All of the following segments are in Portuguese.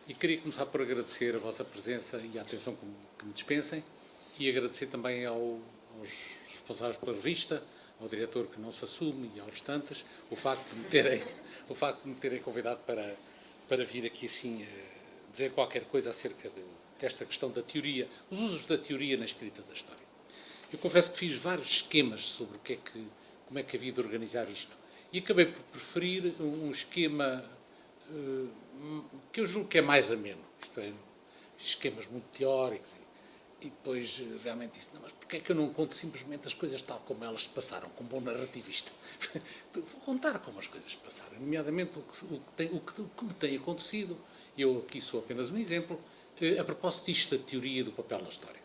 E queria começar por agradecer a vossa presença e a atenção que me dispensem e agradecer também aos responsáveis pela revista, ao diretor que não se assume e aos restantes, o facto de me terem convidado para vir aqui assim dizer qualquer coisa acerca desta questão da teoria, os usos da teoria na escrita da história. Eu confesso que fiz vários esquemas sobre como é que havia de organizar isto e acabei por preferir um esquema que eu julgo que é mais ameno, isto é, esquemas muito teóricos e depois realmente disse, não, mas porquê é que eu não conto simplesmente as coisas tal como elas se passaram, como bom narrativista? Vou contar como as coisas se passaram, nomeadamente o que me tem acontecido, eu aqui sou apenas um exemplo, a propósito disto da teoria do papel na história.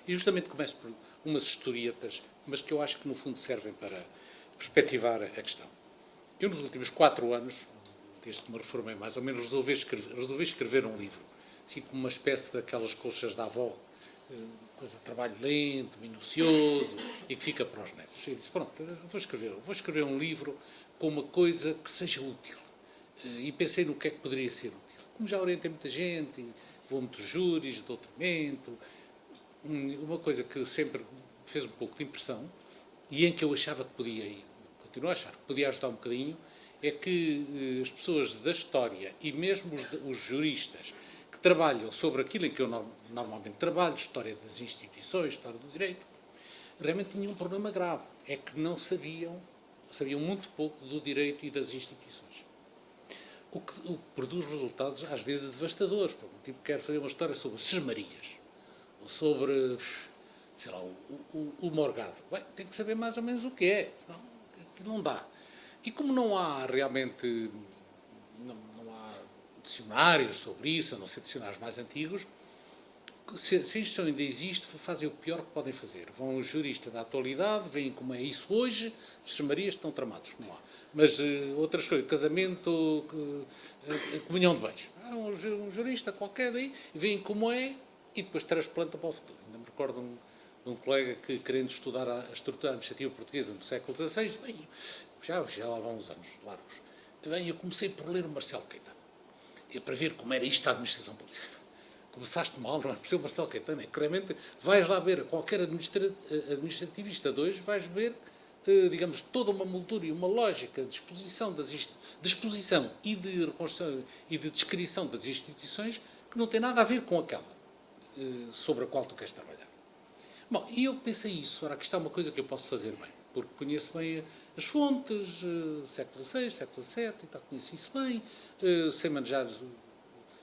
E justamente começo por umas historietas, mas que eu acho que no fundo servem para perspectivar a questão. Eu nos últimos 4 anos, desde que me reformei mais ou menos, resolvi escrever um livro, assim como uma espécie daquelas colchas da avó, coisa de trabalho lento, minucioso, e que fica para os netos. E disse, pronto, vou escrever um livro com uma coisa que seja útil. E pensei no que é que poderia ser útil. Como já orientei muita gente, vou a muitos júris, doutoramento, uma coisa que sempre fez um pouco de impressão, e em que eu achava que podia, e continuo a achar, que podia ajudar um bocadinho, é que as pessoas da história e mesmo os juristas que trabalham sobre aquilo em que eu normalmente trabalho, história das instituições, história do direito, realmente tinham um problema grave. É que não sabiam muito pouco do direito e das instituições. O que produz resultados, às vezes, devastadores. Porque um tipo quer fazer uma história sobre sesmarias, ou sobre, sei lá, o morgado. Bem, tem que saber mais ou menos o que é, senão não dá. E como não há realmente, não há dicionários sobre isso, a não ser dicionários mais antigos, se isto ainda existe, fazem o pior que podem fazer. Vão os juristas da atualidade, veem como é isso hoje, as chamarias estão tramados, não há. Mas outras coisas, casamento, comunhão de bens. Há um jurista qualquer aí, veem como é e depois transplanta para o futuro. Ainda me recordo de um colega que, querendo estudar a estrutura administrativa portuguesa no século XVI, bem, já lá vão uns anos largos, bem, eu comecei por ler o Marcelo Caetano, para ver como era isto a administração pública. Começaste mal, não é? Por ser o Marcelo Caetano, é que realmente vais lá ver qualquer administrativista de hoje, vais ver, digamos, toda uma moldura e uma lógica de exposição e de reconstrução e de descrição das instituições que não tem nada a ver com aquela sobre a qual tu queres trabalhar. Bom, e eu pensei isso, ora, que isto é uma coisa que eu posso fazer bem, porque conheço bem as fontes, século XVI, século XVII, e tal, conheço isso bem, sei manejar,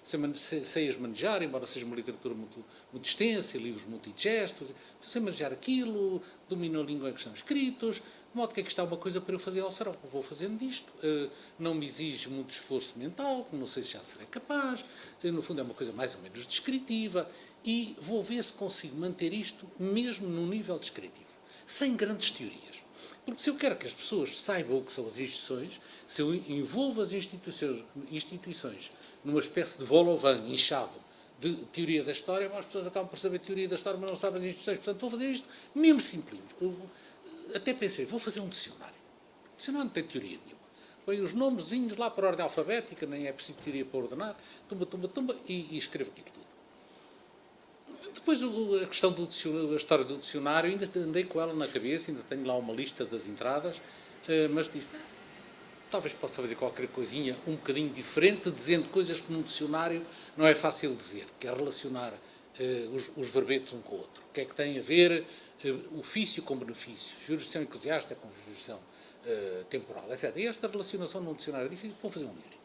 sei as manejar, embora seja uma literatura muito extensa, e livros muito indigestos, sei manejar aquilo, domino a língua em que estão escritos, de modo que aqui está uma coisa para eu fazer ao sarau. Vou fazendo disto, não me exige muito esforço mental, não sei se já serei capaz, no fundo é uma coisa mais ou menos descritiva, e vou ver se consigo manter isto mesmo num nível descritivo, sem grandes teorias. Porque se eu quero que as pessoas saibam o que são as instituições, se eu envolvo as instituições numa espécie de vol-au-vent inchado de teoria da história, as pessoas acabam por saber teoria da história, mas não sabem as instituições. Portanto, vou fazer isto mesmo simples. Até pensei, vou fazer um dicionário. O dicionário não tem teoria nenhuma. Põe os nomezinhos lá por ordem alfabética, nem é preciso teoria para ordenar, tumba, e escrevo aquilo tudo. Depois a questão da história do dicionário, ainda andei com ela na cabeça, ainda tenho lá uma lista das entradas, mas disse, talvez possa fazer qualquer coisinha um bocadinho diferente, dizendo coisas que num dicionário não é fácil dizer, que é relacionar os verbetes um com o outro. O que é que tem a ver ofício com benefício, jurisdição eclesiástica com jurisdição temporal, etc. E esta relacionação num dicionário é difícil, vou fazer um livrinho.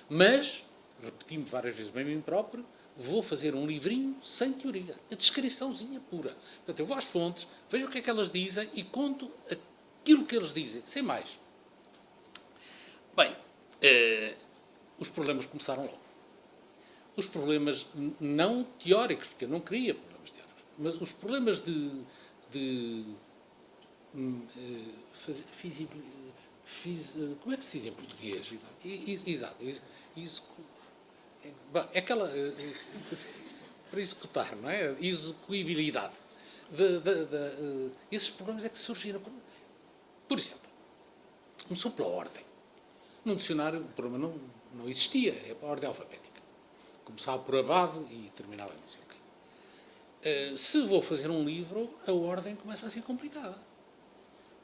Mas, repeti-me várias vezes bem a mim próprio, vou fazer um livrinho sem teoria, a descriçãozinha pura. Portanto, eu vou às fontes, vejo o que é que elas dizem e conto aquilo que eles dizem, sem mais. Bem, os problemas começaram logo. Os problemas não teóricos, porque eu não queria problemas teóricos, mas os problemas como é que se diz em português? Exato. Isso, é aquela... para executar, não é? Execuibilidade. Esses problemas é que surgiram. Por exemplo, começou pela ordem. No dicionário o problema não existia, é a ordem alfabética. começava por abade e terminava em não sei o quê. Se vou fazer um livro, a ordem começa a ser complicada.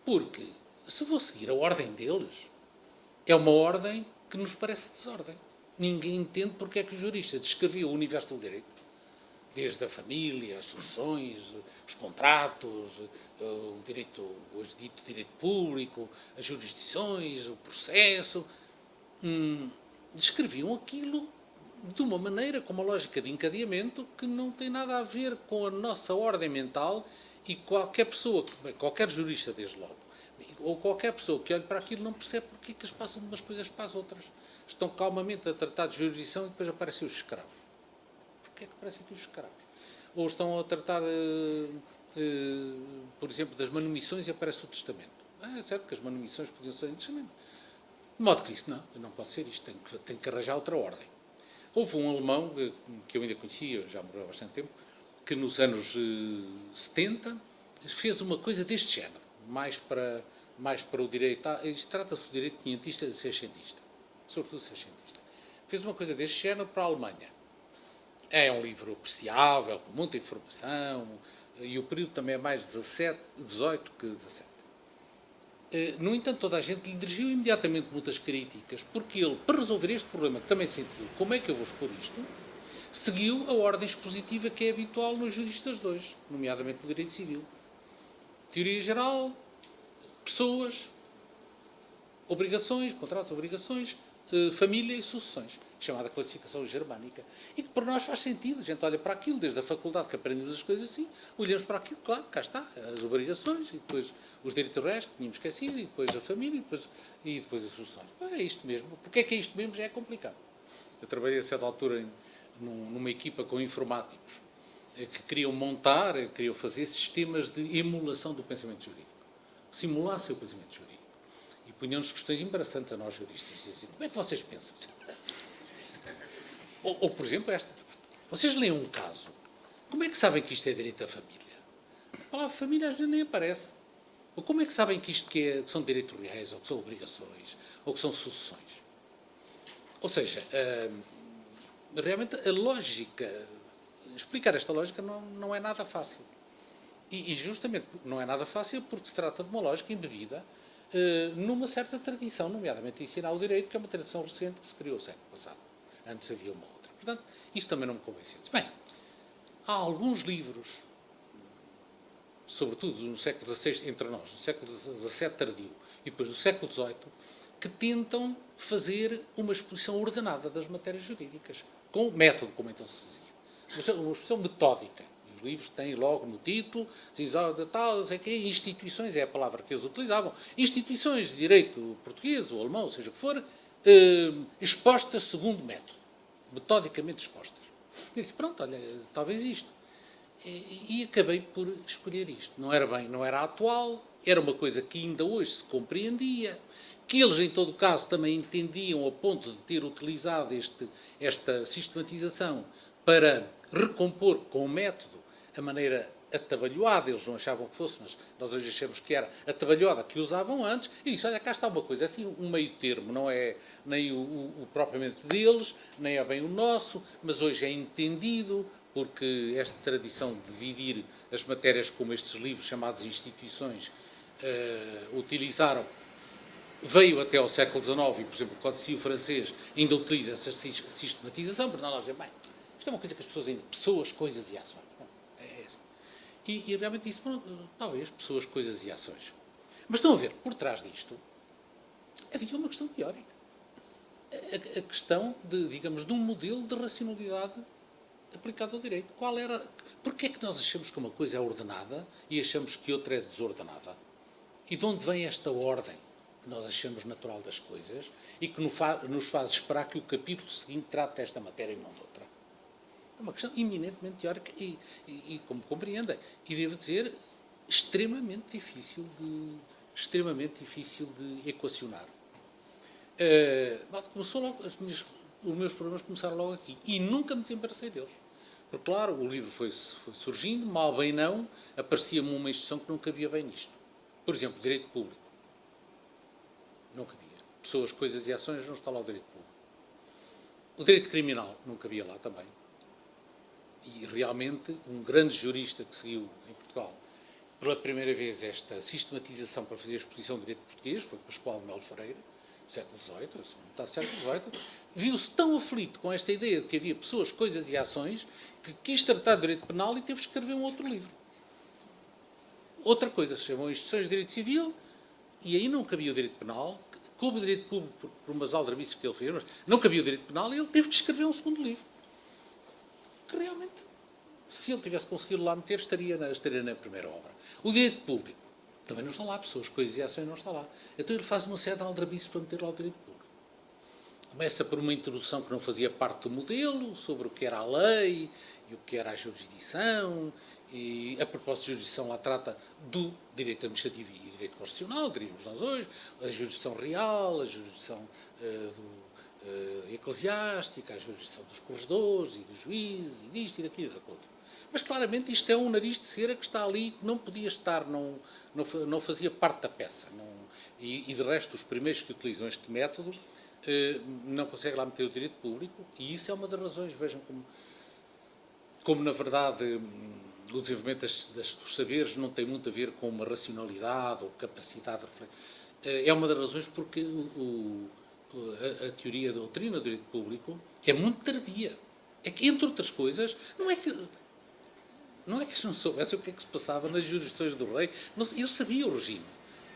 Porque, se vou seguir a ordem deles, é uma ordem que nos parece desordem. Ninguém entende porque é que os juristas descreviam o universo do direito, desde a família, as sucessões, os contratos, o direito, hoje dito direito público, as jurisdições, o processo, descreviam aquilo de uma maneira, com uma lógica de encadeamento que não tem nada a ver com a nossa ordem mental, e qualquer pessoa, qualquer jurista desde logo, ou qualquer pessoa que olhe para aquilo não percebe porque é que eles passam de umas coisas para as outras. Estão calmamente a tratar de jurisdição e depois aparecem os escravos. Porquê é que aparecem aqui os escravos? Ou estão a tratar, por exemplo, das manumissões e aparece o testamento. É certo que as manumissões podiam ser em testamento. De modo que isso não pode ser isto, tem que arranjar outra ordem. Houve um alemão, que eu ainda conhecia, já morreu há bastante tempo, que nos anos 70 fez uma coisa deste género, mais para o direito. Isto trata-se do direito quinhentista e seiscentista, sobretudo seiscentista. Fez uma coisa deste género para a Alemanha. É um livro apreciável, com muita informação, e o período também é mais 18 que 17. No entanto, toda a gente lhe dirigiu imediatamente muitas críticas, porque ele, para resolver este problema, que também sentiu, como é que eu vou expor isto, seguiu a ordem expositiva que é habitual nos juristas de hoje, nomeadamente no direito civil. Teoria geral, pessoas, obrigações, contratos, obrigações, família e sucessões, chamada classificação germânica, e que para nós faz sentido. A gente olha para aquilo, desde a faculdade que aprendemos as coisas assim, olhamos para aquilo, claro, cá está, as obrigações, e depois os direitos restos que tínhamos esquecido, e depois a família, e depois as sucessões. É isto mesmo. Porque é que é isto mesmo? Já é complicado. Eu trabalhei a certa altura numa equipa com informáticos que queriam fazer sistemas de emulação do pensamento jurídico. Simulassem o pensamento jurídico. E punham-nos questões embaraçantes a nós juristas. Diziam, como é que vocês pensam? Ou, por exemplo, esta. Vocês leem um caso. Como é que sabem que isto é direito à família? A palavra família às vezes nem aparece. Ou como é que sabem que isto que são direitos reais, ou que são obrigações, ou que são sucessões? Ou seja, realmente a lógica, explicar esta lógica não é nada fácil. E justamente não é nada fácil porque se trata de uma lógica embebida numa certa tradição, nomeadamente de ensinar o direito, que é uma tradição recente que se criou no século passado. Antes havia uma outra. Portanto, isso também não me convence. Bem, há alguns livros, sobretudo no século XVI, entre nós, no século XVII tardio e depois do século XVIII, que tentam fazer uma exposição ordenada das matérias jurídicas, com método, como então se dizia. Uma exposição metódica. Os livros têm logo no título, diz, tal, não sei o quê, instituições, é a palavra que eles utilizavam, instituições de direito português ou alemão, seja o que for, expostas segundo método, metodicamente expostas. Eu disse, pronto, olha, talvez isto. E acabei por escolher isto. Não era atual, era uma coisa que ainda hoje se compreendia, que eles, em todo caso, também entendiam a ponto de ter utilizado esta sistematização para recompor com o método a maneira atabalhoada, eles não achavam que fosse, mas nós hoje achamos que era atabalhoada que usavam antes, e disse, olha, cá está uma coisa, assim, um meio termo, não é nem o propriamente deles, nem é bem o nosso, mas hoje é entendido, porque esta tradição de dividir as matérias como estes livros chamados instituições utilizaram, veio até ao século XIX, e, por exemplo, o Código Civil francês ainda utiliza essa sistematização, porque nós dizemos, bem, isto é uma coisa que as pessoas ainda, pessoas, coisas e ações. Bom, é essa. E realmente isso, talvez, pessoas, coisas e ações. Mas estão a ver, por trás disto, havia uma questão teórica. A questão, digamos, de um modelo de racionalidade aplicado ao direito. Porquê é que nós achamos que uma coisa é ordenada e achamos que outra é desordenada? E de onde vem esta ordem que nós achamos natural das coisas e que nos faz esperar que o capítulo seguinte trate desta matéria e não de outra? É uma questão eminentemente teórica e como compreendem, e devo dizer, extremamente difícil de equacionar. Começou logo, os meus problemas começaram logo aqui e nunca me desembaraçei deles. Porque, claro, o livro foi surgindo, mal bem não, aparecia-me uma instituição que não cabia bem nisto. Por exemplo, direito público. Não cabia. Pessoas, coisas e ações, não está lá o direito público. O direito criminal não cabia lá também. E realmente um grande jurista que seguiu em Portugal pela primeira vez esta sistematização para fazer a exposição de direito português foi Pascoal de Melo Freire, século XVIII, está século XVIII, viu-se tão aflito com esta ideia de que havia pessoas, coisas e ações que quis tratar de direito penal e teve de escrever um outro livro. Outra coisa, se chamam Instituições de Direito Civil, e aí não cabia o direito penal, coube o direito público por umas aldrabices que ele fez, mas não cabia o direito penal e ele teve de escrever um segundo livro. Que realmente, se ele tivesse conseguido lá meter, estaria na primeira obra. O direito público, também não está lá, pessoas, coisas e ações não está lá. Então ele faz uma série de aldrabices para meter lá o direito público. Começa por uma introdução que não fazia parte do modelo, sobre o que era a lei e o que era a jurisdição, e a propósito de jurisdição lá trata do direito administrativo e direito constitucional, diríamos nós hoje, a jurisdição real, a jurisdição eclesiástica, a jurisdição dos corregedores e dos juízes, e disto e daquilo e daquilo outro. Mas claramente isto é um nariz de cera que está ali, que não podia estar, não fazia parte da peça. E de resto, os primeiros que utilizam este método não conseguem lá meter o direito público, e isso é uma das razões, vejam como na verdade o desenvolvimento dos saberes não tem muito a ver com uma racionalidade ou capacidade de refletir. É uma das razões porque a teoria da doutrina do direito público é muito tardia. É que, entre outras coisas, não é que eles não soubessem o que é que se passava nas jurisdições do rei. Eles sabiam o regime.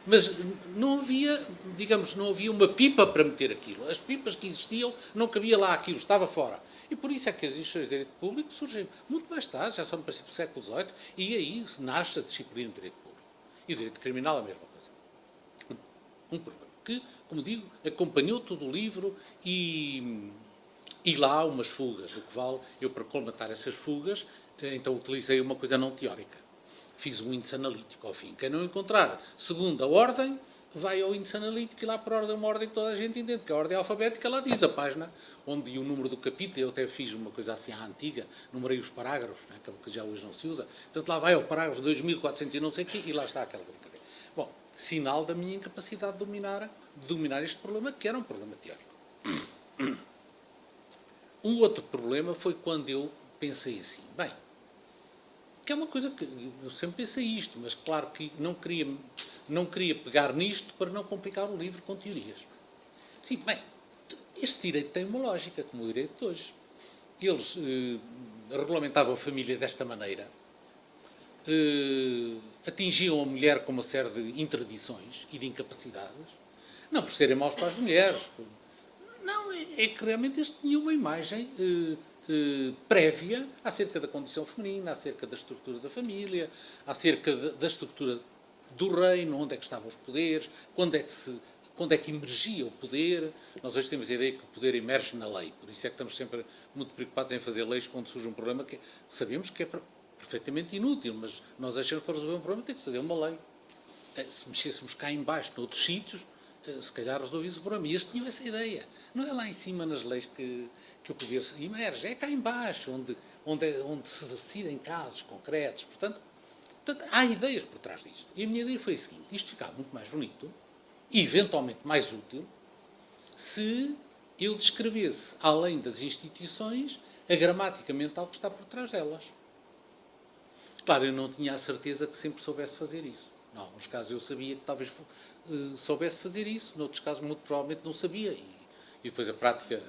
Mas não havia, digamos, não havia uma pipa para meter aquilo. As pipas que existiam, não cabia lá aquilo, estava fora. E por isso é que as instituições de direito público surgem muito mais tarde, já só no princípio do século XVIII, e aí nasce a disciplina de direito público. E o direito criminal é a mesma coisa. Um problema que, como digo, acompanhou todo o livro e lá há umas fugas, o que vale, eu para colmatar essas fugas, então utilizei uma coisa não teórica. Fiz um índice analítico ao fim. Quem não encontrar segundo a ordem, vai ao índice analítico e lá por ordem, uma ordem que toda a gente entende, que a ordem alfabética, lá diz a página, onde o número do capítulo, eu até fiz uma coisa assim à antiga, numerei os parágrafos, né, que já hoje não se usa, portanto lá vai ao parágrafo 2400 e não sei o quê, e lá está aquela brincadeira. Bom, sinal da minha incapacidade de dominar este problema, que era um problema teórico. Um outro problema foi quando eu pensei assim, bem, que é uma coisa que eu sempre pensei isto, mas claro que não queria pegar nisto para não complicar o livro com teorias. Sim, bem, este direito tem uma lógica, como o direito de hoje. Eles regulamentavam a família desta maneira, atingiam a mulher com uma série de interdições e de incapacidades, não por serem maus para as mulheres, não, é que realmente eles tinham uma imagem prévia acerca da condição feminina, acerca da estrutura da família, acerca da estrutura do reino, onde é que estavam os poderes, quando é que emergia o poder. Nós hoje temos a ideia que o poder emerge na lei, por isso é que estamos sempre muito preocupados em fazer leis quando surge um problema que sabemos que é perfeitamente inútil, mas nós achamos que para resolver um problema tem que fazer uma lei. Se mexêssemos cá em baixo, noutros sítios, se calhar resolvia-se o problema. E eles tinham essa ideia. Não é lá em cima nas leis que o poder emerge, é cá em baixo, onde se decidem casos concretos. Portanto, há ideias por trás disto. E a minha ideia foi a seguinte: isto ficava muito mais bonito e eventualmente mais útil se eu descrevesse, além das instituições, a gramática mental que está por trás delas. Claro, eu não tinha a certeza que sempre soubesse fazer isso. Em alguns casos eu sabia que talvez soubesse fazer isso, noutros casos muito provavelmente não sabia, e depois a prática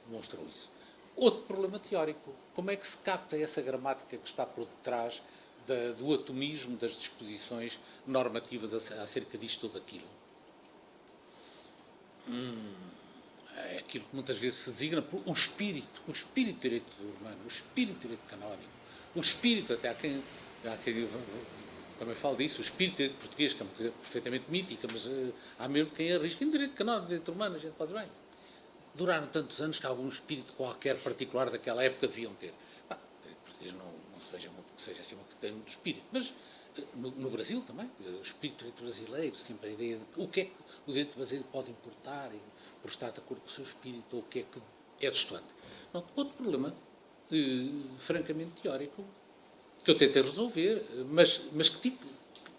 demonstrou isso. Outro problema teórico: como é que se capta essa gramática que está por detrás do atomismo das disposições normativas acerca disto ou daquilo? É aquilo que muitas vezes se designa por o espírito de direito humano, o espírito de direito canónico, o espírito, até há quem também fala disso, o espírito de direito português, que é uma coisa perfeitamente mítica, mas há mesmo quem arrisca em direito canónico, direito humano, a gente pode bem. Duraram tantos anos que algum espírito qualquer particular daquela época deviam ter. O direito português não se veja muito que seja assim uma que tem muito espírito, mas no Brasil também, o espírito do direito brasileiro, sempre a ideia de o que é que o direito brasileiro pode importar por estar de acordo com o seu espírito, ou o que é que é distante. Outro problema, francamente teórico, que eu tentei resolver, mas que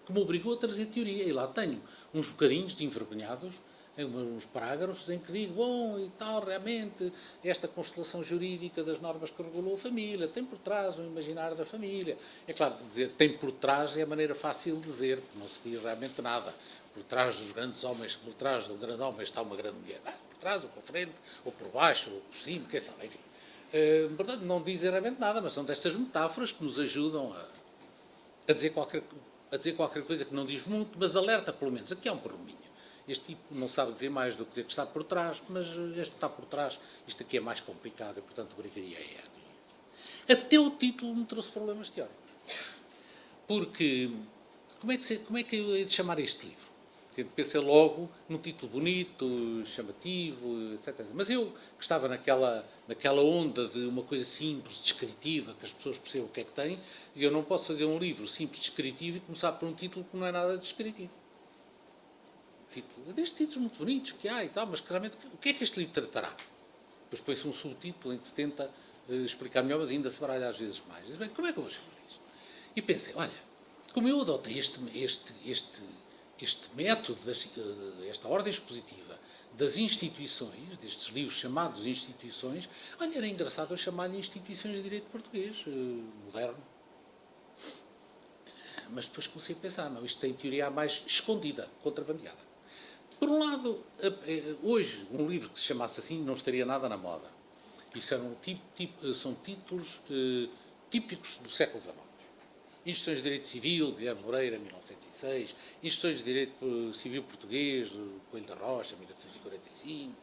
me obrigou a trazer teoria, e lá tenho uns bocadinhos de envergonhados uns parágrafos em que digo, bom, e tal, realmente, esta constelação jurídica das normas que regulam a família tem por trás o imaginário da família. É claro, dizer tem por trás é a maneira fácil de dizer, porque não se diz realmente nada. Por trás dos grandes homens, por trás do grande homem está uma grande mulher. Por trás, ou por frente, ou por baixo, ou por cima, quem sabe, enfim. Portanto, não dizem realmente nada, mas são destas metáforas que nos ajudam a dizer qualquer coisa que não diz muito, mas alerta pelo menos. Aqui há um pormenho. Este tipo não sabe dizer mais do que dizer que está por trás, mas este que está por trás, isto aqui é mais complicado e, portanto, brincaria é aqui. Até o título me trouxe problemas teóricos. Porque, como é que eu hei de chamar este livro? Pensei logo num título bonito, chamativo, etc. Mas eu, que estava naquela onda de uma coisa simples, descritiva, que as pessoas percebam o que é que tem, dizia, eu não posso fazer um livro simples, descritivo, e começar por um título que não é nada descritivo. Destes títulos muito bonitos que há e tal, mas claramente, o que é que este livro tratará? Depois põe-se um subtítulo em que se tenta explicar melhor, mas ainda se baralha às vezes mais. Diz, bem, como é que eu vou chamar isto? E pensei, olha, como eu adotei este método, esta ordem expositiva das instituições, destes livros chamados instituições, olha, era engraçado eu chamar-lhe instituições de direito português, moderno. Mas depois comecei a pensar, não, isto tem teoria mais escondida, contrabandeada. Por um lado, hoje, um livro que se chamasse assim não estaria nada na moda. Isso são títulos típicos do século XIX. Instituições de Direito Civil, Guilherme Moreira, 1906, Instituições de Direito Civil Português, Coelho da Rocha, 1845,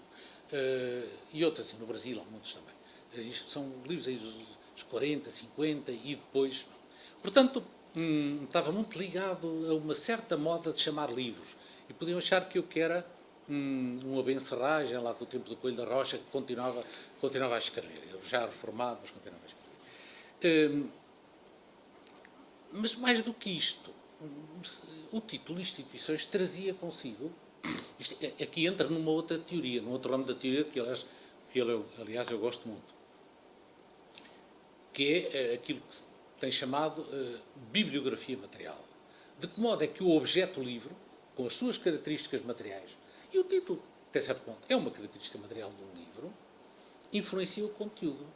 e outras, assim, no Brasil, há muitos também. Isto são livros aí dos 40, 50 e depois. Portanto, estava muito ligado a uma certa moda de chamar livros. E podiam achar que eu que era um abencerragem lá do tempo do Coelho da Rocha, que continuava a escrever. Ele já reformado, mas continuava a escrever. Mas mais do que isto, o título Instituições trazia consigo, aqui entra numa outra teoria, num outro ramo da teoria, que aliás eu gosto muito, que é aquilo que se tem chamado bibliografia material. De que modo é que o objeto livro, com as suas características materiais, e o título, até certo ponto, é uma característica material de um livro, influencia o conteúdo.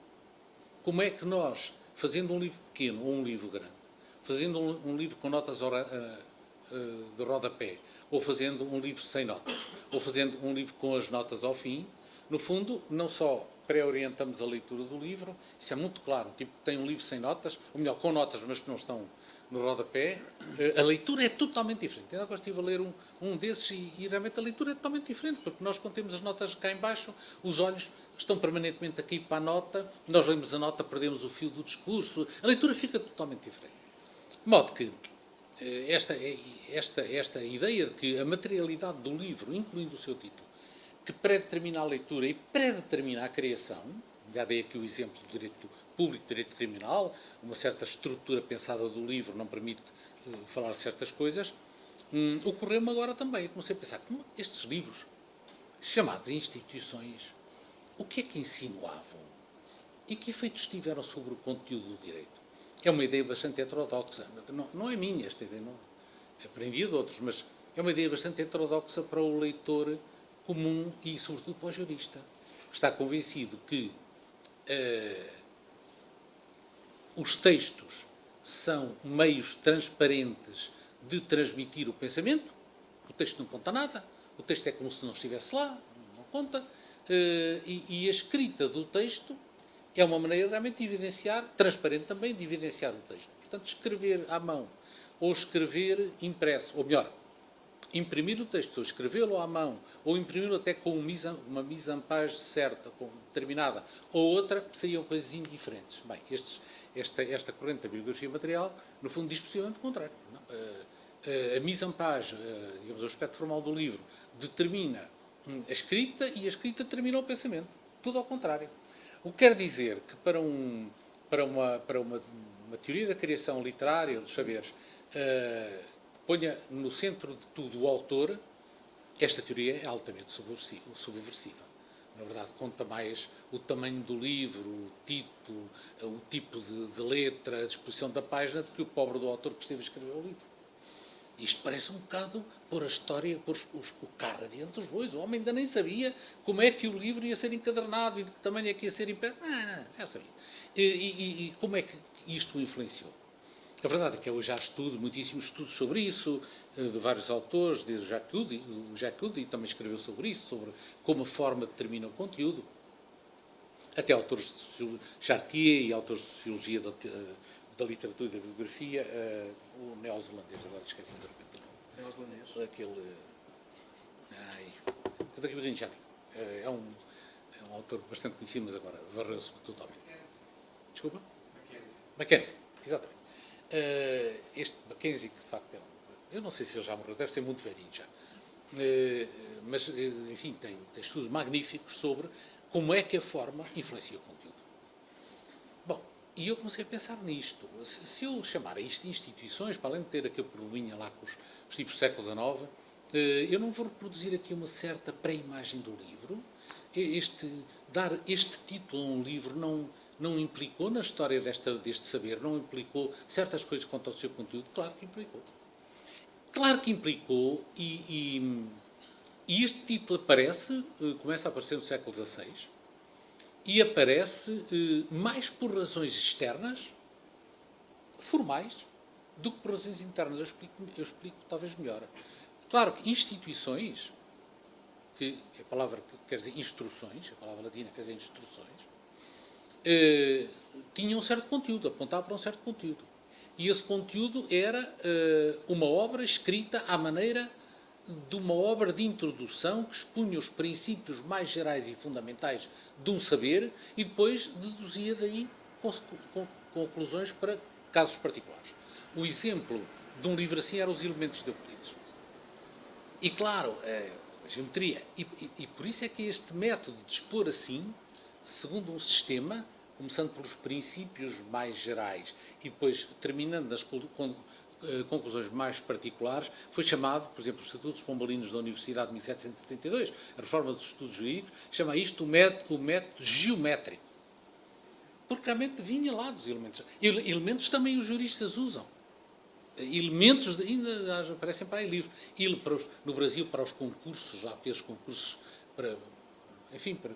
Como é que nós, fazendo um livro pequeno ou um livro grande, fazendo um livro com notas de rodapé, ou fazendo um livro sem notas, ou fazendo um livro com as notas ao fim, no fundo, não só pré-orientamos a leitura do livro, isso é muito claro, tipo tem um livro sem notas, ou melhor, com notas, mas que não estão no rodapé, a leitura é totalmente diferente. Eu agora estive a ler um desses e realmente a leitura é totalmente diferente, porque nós, quando temos as notas cá em baixo, os olhos estão permanentemente a cair para a nota, nós lemos a nota, perdemos o fio do discurso, a leitura fica totalmente diferente. De modo que esta ideia de que a materialidade do livro, incluindo o seu título, que predetermina a leitura e predetermina a criação, já dei aqui o exemplo do direito público, direito criminal, uma certa estrutura pensada do livro não permite falar de certas coisas, ocorreu-me agora também. Comecei a pensar, como estes livros, chamados instituições, o que é que insinuavam? E que efeitos tiveram sobre o conteúdo do direito? É uma ideia bastante heterodoxa. Não é minha esta ideia, não. Aprendi de outros, mas é uma ideia bastante heterodoxa para o leitor comum e, sobretudo, para o jurista. Está convencido que os textos são meios transparentes de transmitir o pensamento. O texto não conta nada. O texto é como se não estivesse lá, não conta. E a escrita do texto é uma maneira realmente de evidenciar, transparente também, de evidenciar o texto. Portanto, escrever à mão ou escrever impresso, ou melhor, imprimir o texto, ou escrevê-lo à mão, ou imprimi-lo até com uma mise-en-page certa, determinada, ou outra, seriam coisas indiferentes. Bem, esta corrente da bibliografia material, no fundo, diz precisamente o contrário. Não? A mise-en-page, digamos, o aspecto formal do livro, determina a escrita e a escrita determina o pensamento. Tudo ao contrário. O que quer dizer que para uma teoria da criação literária, dos saberes, ponha no centro de tudo o autor, esta teoria é altamente subversiva. Na verdade, conta mais o tamanho do livro, o título, o tipo de letra, a disposição da página, do que o pobre do autor que esteve a escrever o livro. isto parece um bocado pôr a história, pôr o carro adiante dos bois. O homem ainda nem sabia como é que o livro ia ser encadernado e de que tamanho é que ia ser impresso. Não, já sabia. E como é que isto o influenciou? A verdade é que eu já estudo muitíssimos estudos sobre isso, de vários autores, desde o Jacques Udi também escreveu sobre isso, sobre como a forma determina o conteúdo, até autores de Chartier e autores de sociologia da literatura e da bibliografia, o neozelandês, agora esqueci de repente o nome. Neozelandês? Aquele... daqui a bocadinho já digo. É um autor bastante conhecido, mas agora varreu-se totalmente. Desculpa? Mackenzie, exatamente. Este Mackenzie, que de facto eu não sei se ele já morreu, deve ser muito velhinho já. Mas, enfim, tem estudos magníficos sobre como é que a forma influencia o conteúdo. Bom, e eu comecei a pensar nisto. Se eu chamar a isto de instituições, para além de ter aquele probleminha lá com os tipos do século XIX, eu não vou reproduzir aqui uma certa pré-imagem do livro. Dar este título a um livro não implicou na história deste saber, não implicou certas coisas quanto ao seu conteúdo. Claro que implicou. Claro que implicou e este título começa a aparecer no século XVI e aparece mais por razões externas, formais, do que por razões internas. Eu explico talvez melhor. Claro que instituições, que a palavra quer dizer instruções, a palavra latina quer dizer instruções, tinham um certo conteúdo, apontava para um certo conteúdo. E esse conteúdo era uma obra escrita à maneira de uma obra de introdução que expunha os princípios mais gerais e fundamentais de um saber e depois deduzia daí conclusões para casos particulares. O exemplo de um livro assim era os Elementos de Euclides. E claro, a geometria. E por isso é que este método de expor assim, segundo um sistema, começando pelos princípios mais gerais e depois terminando nas conclusões mais particulares, foi chamado, por exemplo, os Estatutos Pombalinos da Universidade de 1772, a Reforma dos Estudos Jurídicos, chama isto o método geométrico. Porque realmente vinha lá dos elementos. Elementos também os juristas usam. Elementos, ainda aparecem para aí livros. No Brasil, para os concursos, lá pelos concursos para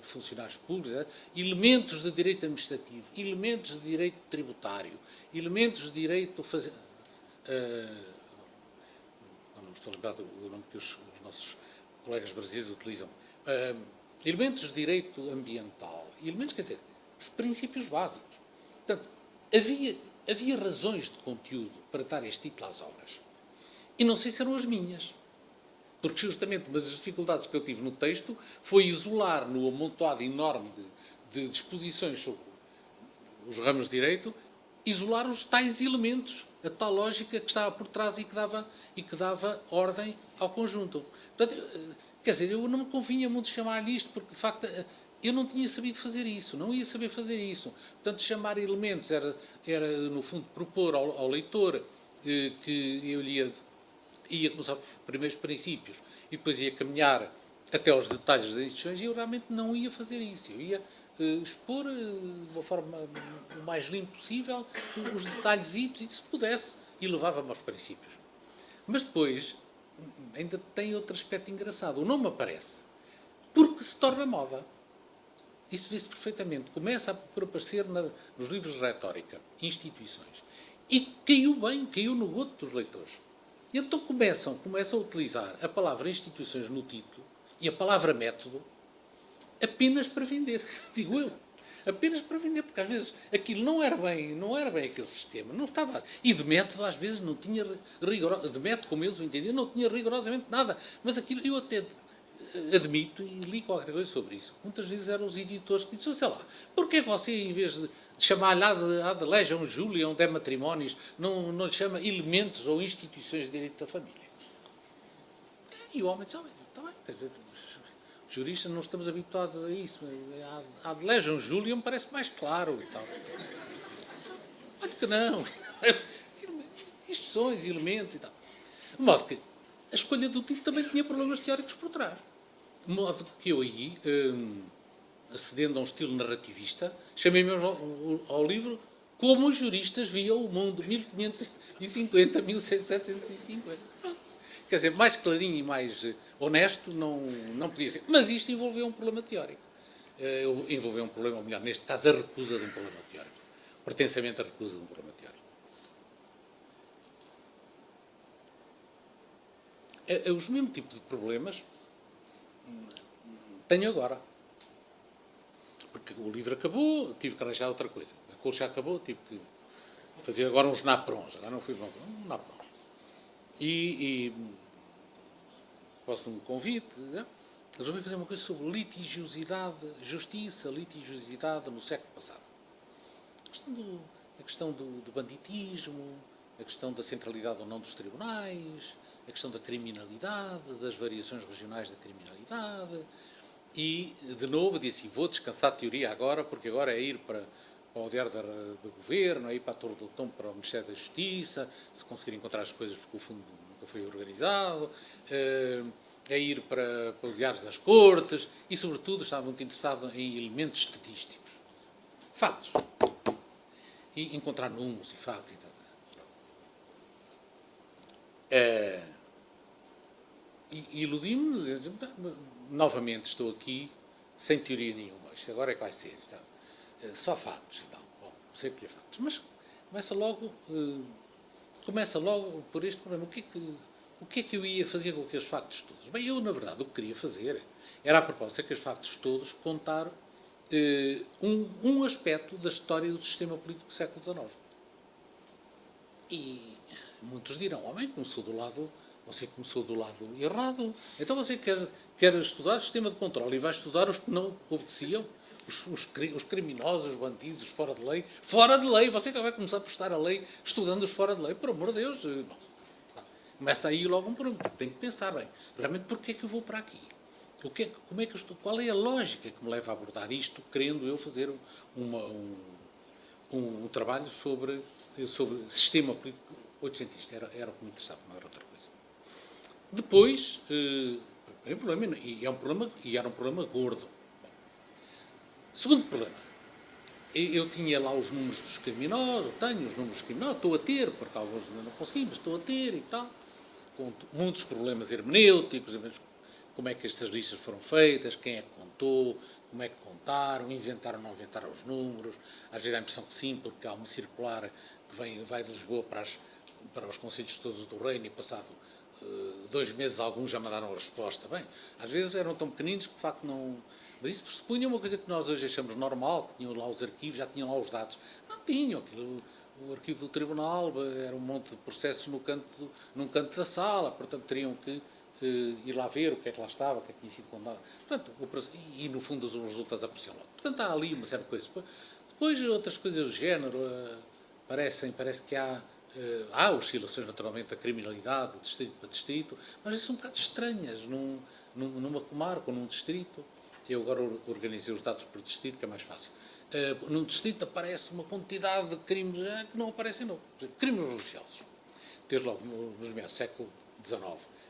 funcionários públicos, elementos de direito administrativo, elementos de direito tributário, elementos de direito não estou a lembrar do nome que os nossos colegas brasileiros utilizam, elementos de direito ambiental, elementos, quer dizer, os princípios básicos. Portanto, havia razões de conteúdo para dar este título às obras. E não sei se eram as minhas. Porque justamente uma das dificuldades que eu tive no texto foi isolar no amontoado enorme de disposições sobre os ramos de direito, isolar os tais elementos, a tal lógica que estava por trás e que dava ordem ao conjunto. Portanto, quer dizer, eu não me convinha muito chamar-lhe isto, porque de facto eu não tinha sabido fazer isso, não ia saber fazer isso. Portanto, chamar elementos era no fundo, propor ao leitor que eu lhe ia começar pelos primeiros princípios e depois ia caminhar até aos detalhes das instituições, e eu realmente não ia fazer isso. Eu ia expor de uma forma o mais limpo possível os detalhezitos e, se pudesse, e levava-me aos princípios. Mas depois ainda tem outro aspecto engraçado. O nome aparece porque se torna moda. Isso vê-se perfeitamente. Começa por aparecer nos livros de retórica, instituições. E caiu no goto dos leitores. E então começam a utilizar a palavra instituições no título e a palavra método apenas para vender, digo eu. Apenas para vender, porque às vezes aquilo não era bem aquele sistema, não estava. E de método às vezes não tinha de método, como eles o entendiam, não tinha rigorosamente nada. Mas aquilo eu até admito e li qualquer coisa sobre isso. Muitas vezes eram os editores que diziam, sei lá, porquê você, em vez de chamar-lhe ad legem Juliam de matrimónios, não lhe chama elementos ou instituições de direito da família? E o homem disse, está bem, quer dizer, os juristas não estamos habituados a isso. Ad legem Juliam parece mais claro e tal. Mas que não. Instituições, elementos e tal. De modo que a escolha do título também tinha problemas teóricos por trás. De modo que eu aí, acedendo a um estilo narrativista, chamei mesmo ao livro Como os Juristas Viam o Mundo, 1550 a 1750. Quer dizer, mais clarinho e mais honesto não podia ser. Mas isto envolveu um problema teórico. Envolveu um problema, ou melhor, neste caso, a recusa de um problema teórico. Pertencimento à recusa de um problema teórico. Os mesmos tipos de problemas tenho agora. Porque o livro acabou, tive que arranjar outra coisa. A colcha acabou, tive que fazer agora uns naprons. Agora não fui bom, um naprons. E posso um convite, né? Resolvi fazer uma coisa sobre litigiosidade, justiça, litigiosidade no século passado. A questão do banditismo, a questão da centralidade ou não dos tribunais, a questão da criminalidade, das variações regionais da criminalidade. E, de novo, disse, vou descansar de teoria agora, porque agora é ir para o diário do governo, é ir para a Torre do Tom, para o Ministério da Justiça, se conseguir encontrar as coisas, porque o fundo nunca foi organizado, é ir para o diário das Cortes, e, sobretudo, estava muito interessado em elementos estatísticos. Fatos. E encontrar números e fatos e tal. E iludi-me, novamente estou aqui, sem teoria nenhuma. Isto agora é que vai ser. Está, só fatos. Então, bom, sei que é fatos. Mas começa logo por este problema. O que é que eu ia fazer com aqueles factos todos? Bem, eu, na verdade, o que queria fazer era, a propósito daqueles factos todos, contar um aspecto da história do sistema político do século XIX. E muitos dirão, homem, você começou do lado errado. Então você quer estudar o sistema de controle e vai estudar os que não obedeciam, os criminosos, os bandidos, fora de lei. Fora de lei! Você que vai começar por estudar a lei estudando os fora de lei. Por amor de Deus! Bom, começa aí logo um problema. Tem que pensar bem. Realmente, porquê é que eu vou para aqui? Como é que eu estou? Qual é a lógica que me leva a abordar isto, querendo eu fazer um trabalho sobre sistema político oitocentista? Era o que me interessava, não era outra coisa. Depois, é um problema, e era um problema gordo. Segundo problema, eu tinha lá os números dos criminosos, tenho os números dos criminosos, estou a ter, porque alguns ainda não consegui, mas estou a ter e tal, com muitos problemas hermenêuticos, como é que estas listas foram feitas, quem é que contou, como é que contaram, inventaram ou não inventaram os números. Às vezes dá a impressão que sim, porque há uma circular que vai de Lisboa para os concelhos todos do Reino e passado 2 meses alguns já mandaram a resposta. Bem, às vezes eram tão pequeninos que de facto não... Mas isso pressupunha uma coisa que nós hoje achamos normal, que tinham lá os arquivos, já tinham lá os dados. Não tinham aquilo. O arquivo do tribunal era um monte de processos num canto da sala, portanto teriam que ir lá ver o que é que lá estava, o que é que tinha sido condenado. Portanto, e no fundo os resultados apareciam logo. Portanto, há ali uma série de coisas. Depois outras coisas do género, parece que há oscilações naturalmente da criminalidade, de distrito para distrito, mas isso são um bocado estranhas numa comarca ou num distrito. Eu agora organizei os dados por distrito, que é mais fácil. Num distrito aparece uma quantidade de crimes que não aparecem não. Crimes religiosos. Desde logo nos meados do século XIX,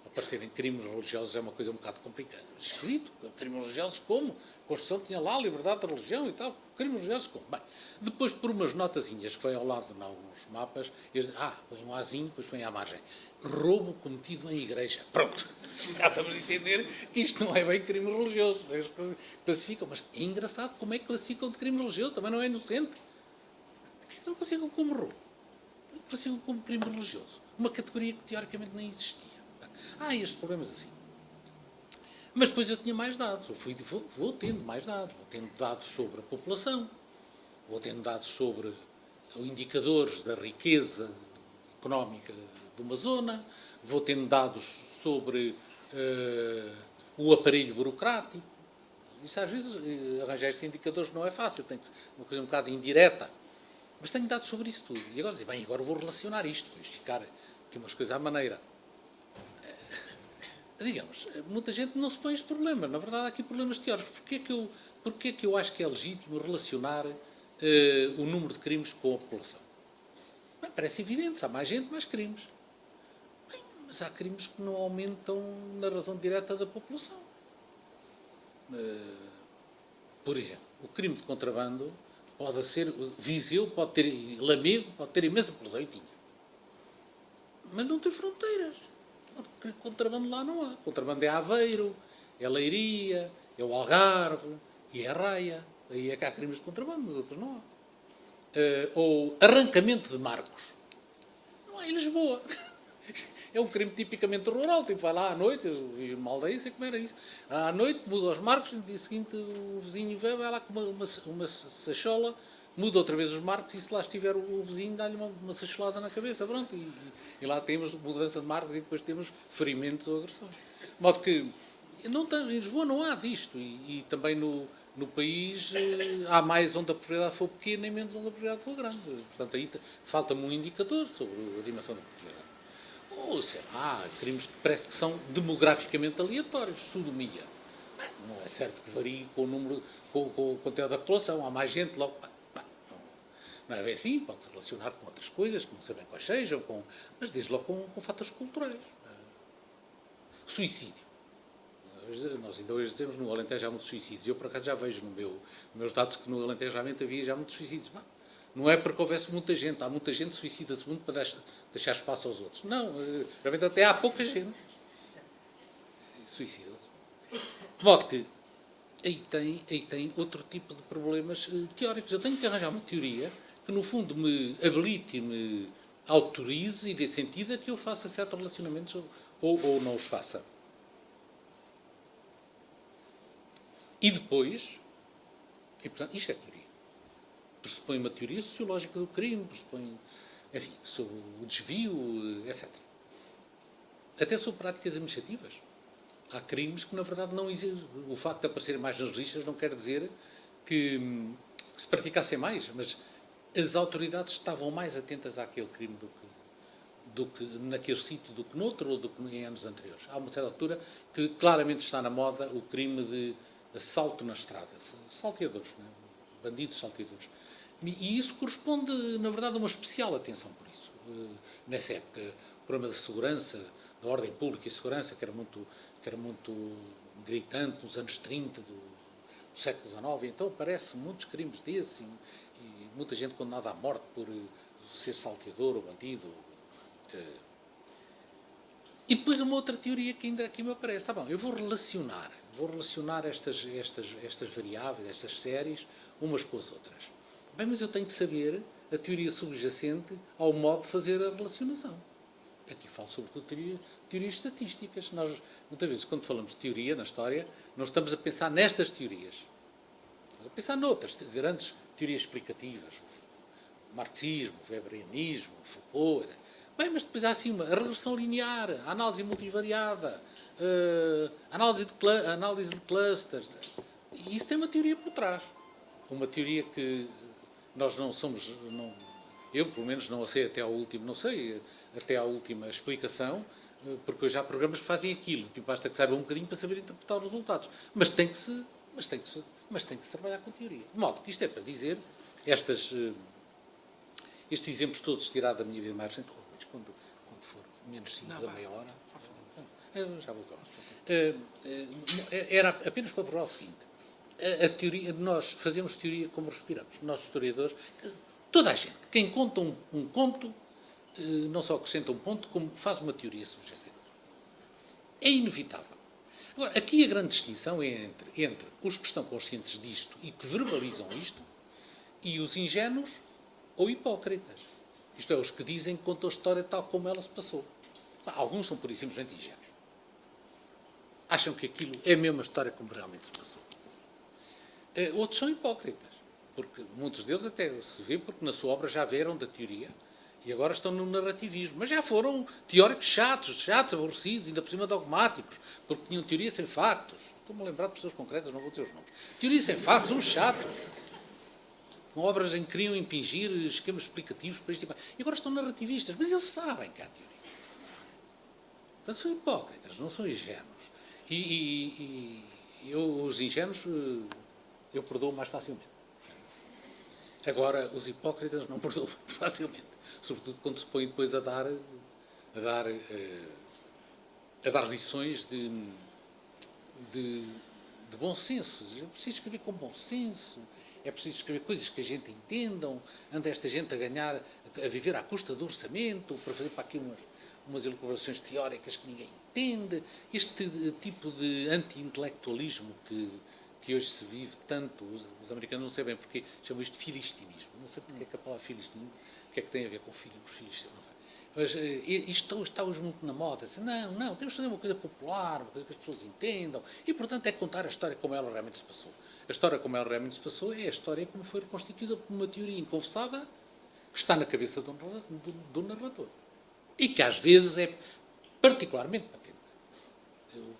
aparecerem crimes religiosos é uma coisa um bocado complicada. Esquisito. Crimes religiosos como? A Constituição tinha lá a liberdade da religião e tal. Crimes religiosos como? Bem, depois por umas notazinhas que foi ao lado de alguns mapas, eles dizem, põe um azinho, depois põe à margem. Roubo cometido em igreja. Pronto. Já estamos a entender que isto não é bem crime religioso. Eles classificam, mas é engraçado como é que classificam de crime religioso, também não é inocente. Não classificam como roubo. Classificam como crime religioso. Uma categoria que teoricamente nem existia. Estes problemas assim. Mas depois eu tinha mais dados. Vou tendo mais dados. Vou tendo dados sobre a população. Vou tendo dados sobre indicadores da riqueza económica de uma zona. Vou tendo dados sobre o aparelho burocrático. Isso às vezes, arranjar estes indicadores não é fácil. Tem que ser uma coisa um bocado indireta. Mas tenho dados sobre isso tudo. E agora dizer, bem, agora vou relacionar isto. Vou ficar aqui umas coisas à maneira. Digamos, muita gente não se põe este problema. Na verdade, há aqui problemas teóricos. Porquê é que eu acho que é legítimo relacionar o número de crimes com a população? Bem, parece evidente. Se há mais gente, mais crimes. Bem, mas há crimes que não aumentam na razão direta da população. Por exemplo, o crime de contrabando pode ser... Viseu pode ter... Lamego pode ter imensa população. E tinha. Mas não tem fronteiras. Contrabando lá não há. Contrabando é Aveiro, é Leiria, é o Algarve e é a Raia. Aí é que há crimes de contrabando, nos outros não há. Ou arrancamento de marcos. Não há em Lisboa. É um crime tipicamente rural. Tipo, vai lá à noite, eu vi uma aldeia, sei como era isso. À noite muda os marcos, no dia seguinte o vizinho vai lá com uma sachola, muda outra vez os marcos e se lá estiver o vizinho dá-lhe uma sacholada na cabeça, pronto. E lá temos mudança de marcos e depois temos ferimentos ou agressões. De modo que em Lisboa não há disto. E também no país há mais onde a propriedade for pequena e menos onde a propriedade for grande. Portanto, aí falta-me um indicador sobre a dimensão da propriedade. Ou, sei lá, crimes que parece que são demograficamente aleatórios. Sodomia. Não é certo que varie com o número, com o conteúdo da população. Há mais gente logo. Não é bem assim, pode-se relacionar com outras coisas, que não sei bem quais sejam, mas diz logo com fatores culturais. Suicídio. Nós ainda hoje dizemos no Alentejo há muitos suicídios. Eu, por acaso, já vejo nos meus dados que no Alentejo realmente havia já muitos suicídios. Não é porque houvesse muita gente. Há muita gente que suicida-se muito para deixar espaço aos outros. Não, realmente até há pouca gente. Suicida-se. De modo que aí tem outro tipo de problemas teóricos. Eu tenho que arranjar uma teoria que, no fundo, me habilite e me autorize e dê sentido a que eu faça certos relacionamentos ou não os faça. E depois, portanto, isto é teoria. Pressupõe uma teoria sociológica do crime, pressupõe, enfim, sobre o desvio, etc. Até sobre práticas administrativas. Há crimes que, na verdade, não existem. O facto de aparecerem mais nas listas não quer dizer que se praticassem mais, mas as autoridades estavam mais atentas àquele crime do que naquele sítio, do que noutro, ou do que em anos anteriores. Há uma certa altura que claramente está na moda o crime de assalto na estrada. Salteadores, né? Bandidos salteadores. E isso corresponde, na verdade, a uma especial atenção por isso. Nessa época, o problema da segurança, da ordem pública e segurança, que era muito gritante nos anos 30 do século XIX. Então aparecem muitos crimes desses e muita gente condenada à morte por ser salteador ou bandido. E depois uma outra teoria que ainda aqui me aparece. Tá bom, eu vou relacionar estas variáveis, estas séries, umas com as outras. Bem, mas eu tenho que saber a teoria subjacente ao modo de fazer a relacionação. Aqui falo sobretudo de teorias estatísticas. Nós, muitas vezes, quando falamos de teoria na história, não estamos a pensar nestas teorias. Estamos a pensar noutras grandes teorias explicativas. O marxismo, o weberianismo, o Foucault. Bem, mas depois há assim a regressão linear, a análise multivariada, análise de clusters. E isso tem uma teoria por trás. Uma teoria que nós não somos... eu, pelo menos, não a sei até ao último, não sei até à última explicação, porque hoje há programas que fazem aquilo. Tipo, basta que saiba um bocadinho para saber interpretar os resultados. Mas tem que se trabalhar com teoria. De modo que isto é para dizer, estes exemplos todos tirados da minha vida mais recente, quando for menos 5 da meia hora... já vou cá. Era apenas para provar o seguinte. A teoria, nós fazemos teoria como respiramos. Nós, historiadores, toda a gente, quem conta um conto, não só acrescenta um ponto, como faz uma teoria subjacente. É inevitável. Agora, aqui a grande distinção é entre os que estão conscientes disto e que verbalizam isto e os ingênuos ou hipócritas. Isto é, os que dizem que contam a história tal como ela se passou. Alguns são, por e simplesmente, ingênuos. Acham que aquilo é a mesma história como realmente se passou. Outros são hipócritas, porque muitos deles até se vê porque na sua obra já vieram da teoria e agora estão no narrativismo. Mas já foram teóricos chatos, aborrecidos, ainda por cima dogmáticos, porque tinham teoria sem factos. Estou-me a lembrar de pessoas concretas, não vou dizer os nomes. Teoria sem factos, uns chatos. Com obras em que queriam impingir esquemas explicativos para isto e agora estão narrativistas, mas eles sabem que há teoria. Portanto, são hipócritas, não são ingênuos. E os ingênuos eu perdoo mais facilmente. Agora, os hipócritas não perdoam muito facilmente. Sobretudo quando se põem depois a dar lições de bom senso. É preciso escrever com bom senso. É preciso escrever coisas que a gente entendam. Anda esta gente a viver à custa do orçamento, para fazer para aqui umas elaborações teóricas que ninguém entende, este tipo de anti-intelectualismo que hoje se vive tanto, os americanos não sabem porque chamam isto de filistinismo, não sei porque é que a palavra filistino, o que é que tem a ver com filho, os filhos, não sei. Mas isto está hoje muito na moda, assim, não, temos que fazer uma coisa popular, uma coisa que as pessoas entendam, e portanto é contar a história como ela realmente se passou. A história como ela realmente se passou é a história como foi reconstituída por uma teoria inconfessada que está na cabeça do narrador. E que às vezes é particularmente patente. Eu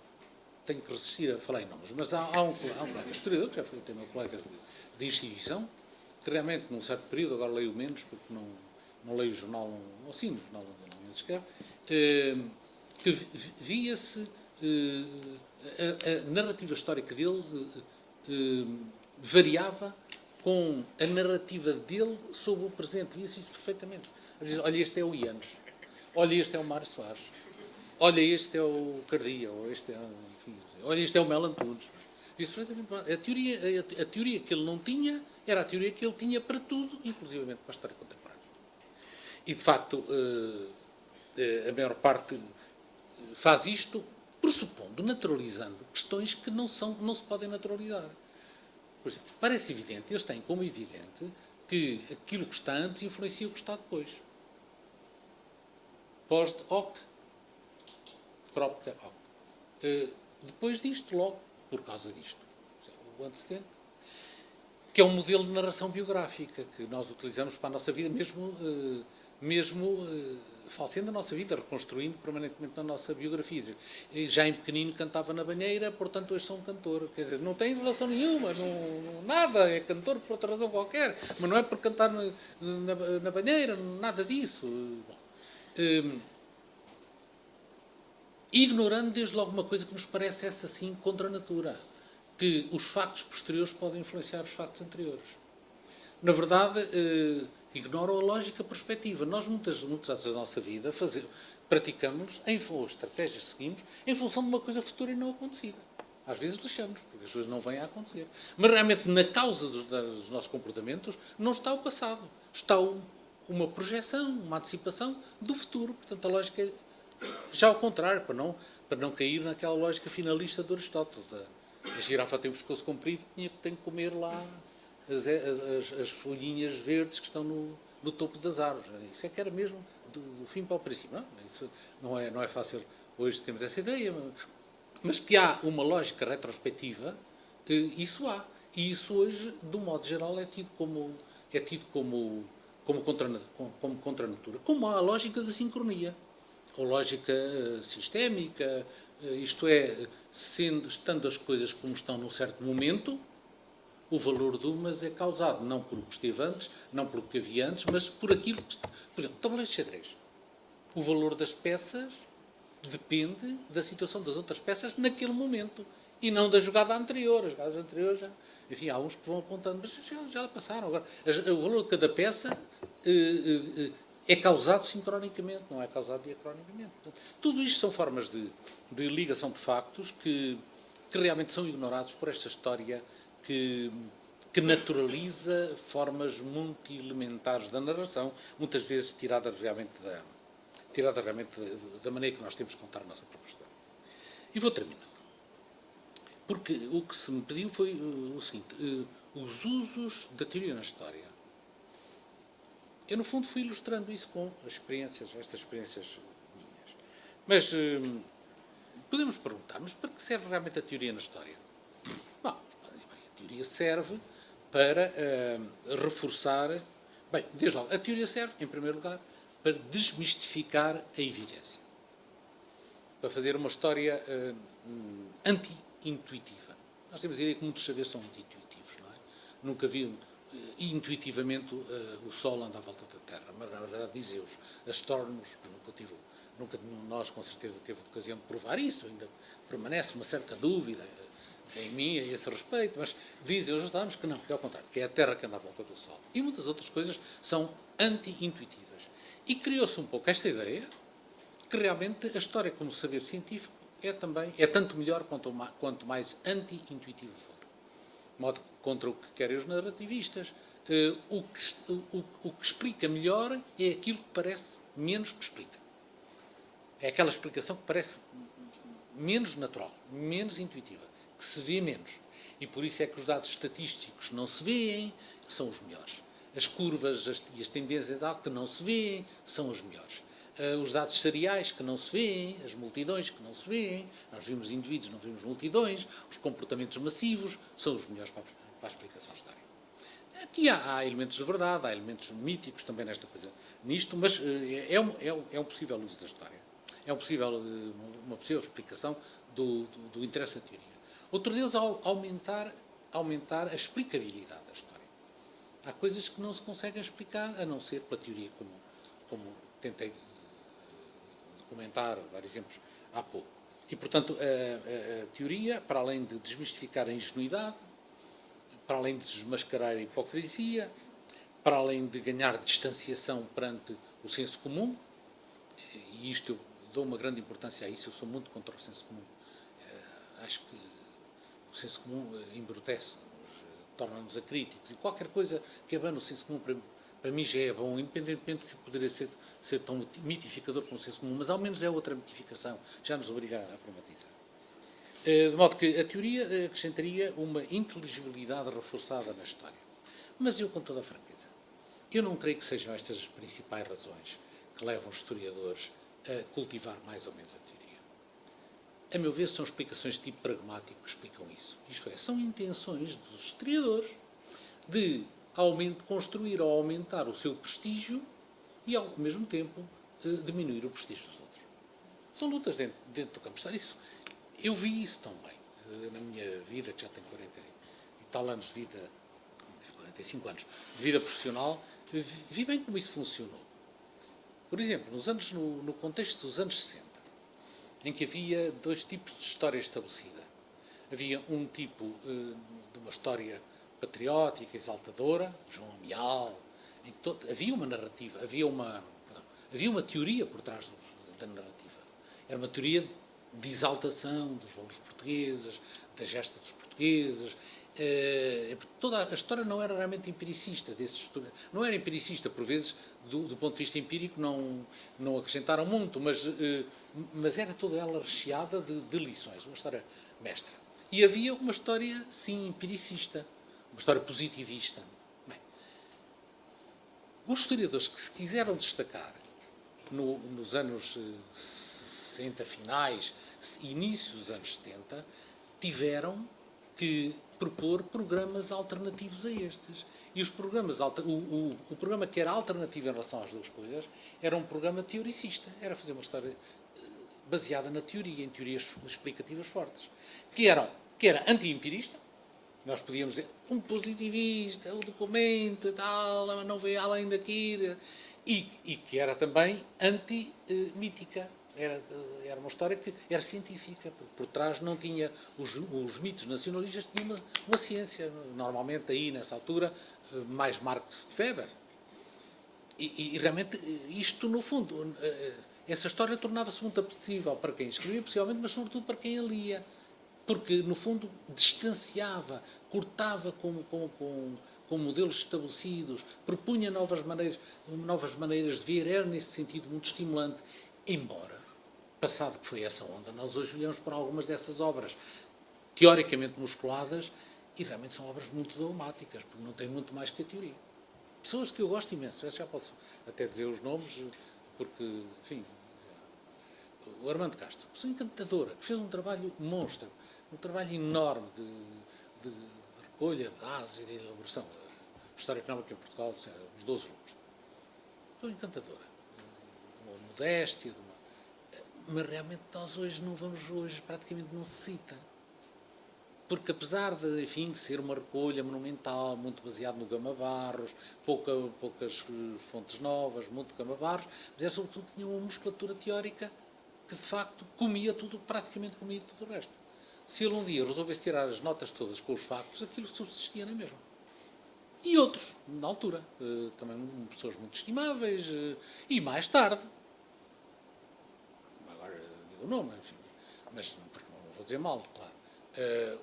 tenho que resistir a falar em nomes, mas há um colega historiador, que já foi meu colega de instituição, que realmente num certo período, agora leio menos porque não leio o jornal, assim, no jornal onde escreve, que via-se a narrativa histórica dele variava com a narrativa dele sobre o presente. Via-se isso perfeitamente. Olha, este é o Ianes. Olha, este é o Mário Soares. Olha, este é o Cardia. Ou este é, enfim, olha, este é o Mel Antunes. Isso perfeitamente. A teoria que ele não tinha era a teoria que ele tinha para tudo, inclusivamente para a história contemporânea. E, de facto, a maior parte faz isto pressupondo, naturalizando questões que não se podem naturalizar. Por exemplo, parece evidente, eles têm como evidente que aquilo que está antes influencia o que está depois. Post hoc, propter hoc. Depois disto, logo, por causa disto. O antecedente, que é um modelo de narração biográfica que nós utilizamos para a nossa vida, mesmo falsando a nossa vida, reconstruindo permanentemente a nossa biografia. Já em pequenino cantava na banheira, portanto hoje sou um cantor. Quer dizer, não tem relação nenhuma, nada, é cantor por outra razão qualquer, mas não é por cantar na banheira, nada disso. Bom, ignorando desde logo uma coisa que nos parece essa sim contra a natura, que os factos posteriores podem influenciar os factos anteriores. Na verdade, ignoram a lógica prospectiva. Nós, muitas vezes da nossa vida, praticamos, ou estratégias seguimos, em função de uma coisa futura e não acontecida. Às vezes deixamos, porque as coisas não vêm a acontecer. Mas realmente, na causa dos nossos comportamentos, não está o passado. Está uma projeção, uma antecipação do futuro. Portanto, a lógica é já ao contrário, para não cair naquela lógica finalista de Aristóteles. A girafa tem o pescoço comprido, tem que comer lá as folhinhas verdes que estão no topo das árvores. Isso é que era mesmo do fim para o princípio. Isso não é fácil. Hoje temos essa ideia, mas que há uma lógica retrospectiva, isso há. E isso hoje, de um modo geral, é tido como contra a natura. Como há a lógica da sincronia. A lógica sistémica, isto é, estando as coisas como estão num certo momento, o valor de umas é causado não por o que esteve antes, não por o que havia antes, mas por aquilo que... Por exemplo, tabuleiro de xadrez. O valor das peças depende da situação das outras peças naquele momento e não da jogada anterior. As jogadas anteriores, enfim, há uns que vão apontando, mas já passaram. Agora, o valor de cada peça é causado sincronicamente, não é causado diacronicamente. Portanto, tudo isto são formas de ligação de factos que realmente são ignorados por esta história que naturaliza formas multi-elementares da narração, muitas vezes tirada realmente da maneira que nós temos de contar a nossa própria história. E vou terminando. Porque o que se me pediu foi o seguinte, os usos da teoria na história. Eu, no fundo, fui ilustrando isso com estas experiências minhas. Mas podemos perguntar, mas para que serve realmente a teoria na história? Bom, a teoria serve para reforçar... Bem, desde logo, a teoria serve, em primeiro lugar, para desmistificar a evidência. Para fazer uma história anti-intuitiva. Nós temos a ideia que muitos saberes são anti-intuitivos, não é? Nunca vi intuitivamente o Sol anda à volta da Terra, mas na verdade diz Zeus, astrónomos, nunca nós com certeza teve ocasião de provar isso, ainda permanece uma certa dúvida em mim a esse respeito, mas dizem os astrónomos que não, que é ao contrário, que é a Terra que anda à volta do Sol. E muitas outras coisas são anti-intuitivas. E criou-se um pouco esta ideia que realmente a história como saber científico é tanto melhor quanto mais anti-intuitivo for. De modo contra o que querem os narrativistas. O que explica melhor é aquilo que parece menos que explica. É aquela explicação que parece menos natural, menos intuitiva, que se vê menos. E por isso é que os dados estatísticos não se veem, são os melhores. As curvas e as tendências que não se veem, são os melhores. Os dados seriais que não se veem, as multidões que não se veem, nós vimos indivíduos, não vimos multidões, os comportamentos massivos, são os melhores para a explicação histórica. Aqui há elementos de verdade, há elementos míticos também nisto, mas é um possível uso da história. É uma possível explicação do interesse da teoria. Outro deles é aumentar a explicabilidade da história. Há coisas que não se conseguem explicar, a não ser pela teoria, como tentei documentar, dar exemplos há pouco. E, portanto, a teoria, para além de desmistificar a ingenuidade, para além de desmascarar a hipocrisia, para além de ganhar distanciação perante o senso comum, e isto eu dou uma grande importância a isso, eu sou muito contra o senso comum. Acho que o senso comum embrutece-nos, torna-nos acríticos, e qualquer coisa que abana o senso comum para mim já é bom, independentemente de se poderia ser tão mitificador como o senso comum, mas ao menos é outra mitificação, já nos obriga a problematizar. De modo que a teoria acrescentaria uma inteligibilidade reforçada na história. Mas eu, com toda a franqueza, eu não creio que sejam estas as principais razões que levam os historiadores a cultivar mais ou menos a teoria. A meu ver, são explicações de tipo pragmático que explicam isso. Isto é, são intenções dos historiadores de construir ou aumentar o seu prestígio e, ao mesmo tempo, diminuir o prestígio dos outros. São lutas dentro do campo histórico. Eu vi isso tão bem na minha vida, que já tenho 40 e tal anos de vida, 45 anos de vida profissional, vi bem como isso funcionou. Por exemplo, no contexto dos anos 60, em que havia dois tipos de história estabelecida. Havia um tipo de uma história patriótica, exaltadora, João Amial, em que havia uma narrativa, havia uma teoria por trás da narrativa. Era uma teoria de exaltação dos valores portugueses, da gesta dos portugueses. Toda a história não era realmente empiricista. Não era empiricista, por vezes, do ponto de vista empírico, não acrescentaram muito, mas era toda ela recheada de lições, uma história mestra. E havia uma história, sim, empiricista, uma história positivista. Bem, os historiadores que se quiseram destacar nos anos 60 finais, início dos anos 70, tiveram que propor programas alternativos a estes. E os programas, o programa que era alternativo em relação às duas coisas, era um programa teoricista. Era fazer uma história baseada na teoria, em teorias explicativas fortes. Que era anti-empirista. Nós podíamos dizer, um positivista, o documento, tal, não vê além daquilo. E que era também anti-mítica. Era uma história que era científica. Por trás não tinha os mitos nacionalistas, tinha uma ciência. Normalmente, aí, nessa altura, mais Marx que Weber. E realmente, isto, no fundo, essa história tornava-se muito apetecível para quem escrevia, possivelmente, mas sobretudo para quem a lia. Porque, no fundo, distanciava, cortava com modelos estabelecidos, propunha novas maneiras de ver, era nesse sentido muito estimulante, embora, passado que foi essa onda, nós hoje olhamos para algumas dessas obras teoricamente musculadas e realmente são obras muito dogmáticas, porque não têm muito mais que a teoria. Pessoas que eu gosto imenso, já posso até dizer os nomes, porque, enfim, o Armando Castro, pessoa encantadora, que fez um trabalho monstro, um trabalho enorme de recolha de dados e de elaboração. A História Económica em Portugal, os 12 volumes. Pessoa encantadora, de uma modéstia, mas realmente nós hoje praticamente não se cita. Porque apesar de, enfim, de ser uma recolha monumental, muito baseado no Gama Barros, poucas fontes novas, muito Gama Barros, mas sobretudo tinha uma musculatura teórica que de facto praticamente comia tudo o resto. Se ele um dia resolvesse tirar as notas todas com os factos, aquilo subsistia na mesma. E outros, na altura, também pessoas muito estimáveis, e mais tarde, agora digo o nome, enfim, mas porque não vou dizer mal, claro,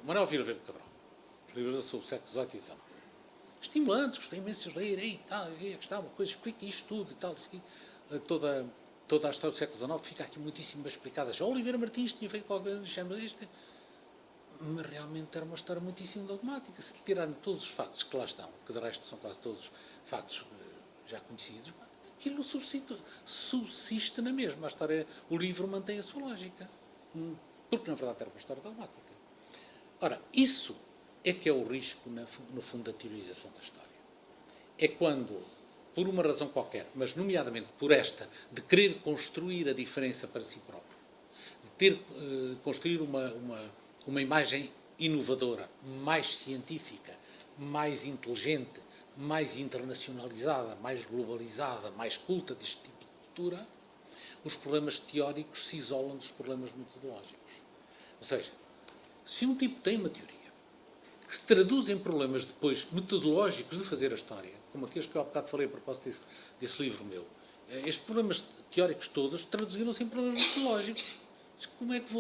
o Manuel Vila Verde Cabral, os livros sobre o século XVIII e XIX. Estimulantes, gostei imenso de ler, tal, aqui está uma coisa, explica isto tudo e tal, toda toda a história do século XIX fica aqui muitíssimo bem explicada. Já Oliveira Martins tinha feito qualquer coisa, chama isto, mas realmente era uma história muitíssimo dogmática. Se lhe tirarem todos os factos que lá estão, que de resto são quase todos factos já conhecidos, aquilo subsiste na mesma. A história, o livro mantém a sua lógica. Porque, na verdade, era uma história dogmática. Ora, isso é que é o risco, no fundo, da teorização da história. É quando, por uma razão qualquer, mas nomeadamente por esta, de querer construir a diferença para si próprio, de construir uma imagem inovadora, mais científica, mais inteligente, mais internacionalizada, mais globalizada, mais culta deste tipo de cultura, os problemas teóricos se isolam dos problemas metodológicos. Ou seja, se um tipo tem uma teoria que se traduz em problemas depois metodológicos de fazer a história, como aqueles que eu há bocado falei a propósito desse livro meu, estes problemas teóricos todos traduziram-se em problemas metodológicos. Como é que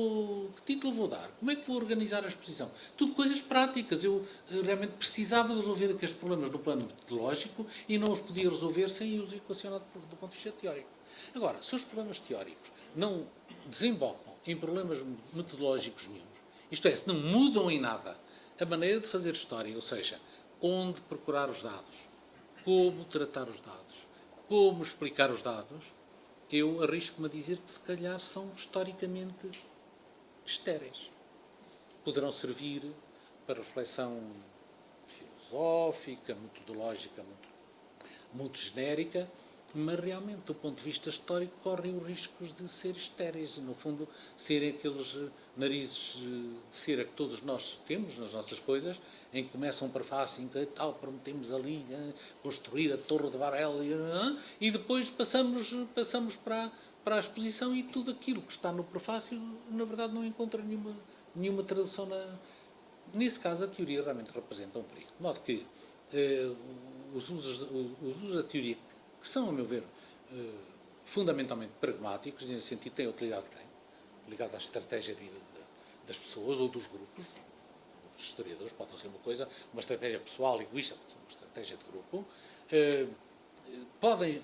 que título vou dar? Como é que vou organizar a exposição? Tudo coisas práticas. Eu realmente precisava de resolver aqueles problemas no plano metodológico e não os podia resolver sem os equacionar do ponto de vista teórico. Agora, se os problemas teóricos não desembocam em problemas metodológicos nenhums, isto é, se não mudam em nada a maneira de fazer história, ou seja, onde procurar os dados, como tratar os dados, como explicar os dados, eu arrisco-me a dizer que se calhar são historicamente estéreis. Poderão servir para reflexão filosófica, metodológica, muito genérica, mas realmente, do ponto de vista histórico, correm os riscos de ser estéreis, no fundo, serem aqueles narizes de cera que todos nós temos nas nossas coisas, em que começa um prefácio em que tal, prometemos ali construir a Torre de Babel e depois passamos para a exposição e tudo aquilo que está no prefácio, na verdade, não encontra nenhuma tradução. Nesse caso, a teoria realmente representa um perigo. De modo que os usos da teoria, que são, a meu ver, fundamentalmente pragmáticos, nesse sentido têm a utilidade que têm, ligada à estratégia de vida das pessoas ou dos grupos, dos historiadores, pode ser uma estratégia pessoal, egoísta, pode ser uma estratégia de grupo, podem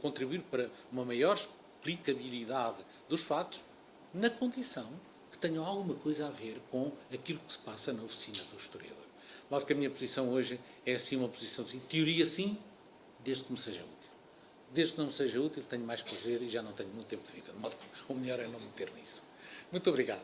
contribuir para uma maior explicabilidade dos fatos, na condição que tenham alguma coisa a ver com aquilo que se passa na oficina do historiador. De modo que a minha posição hoje é assim uma posição assim, teoria sim, desde que me seja útil. Desde que não me seja útil, tenho mais prazer e já não tenho muito tempo de vida. De modo que o melhor é não me meter nisso. Muito obrigado.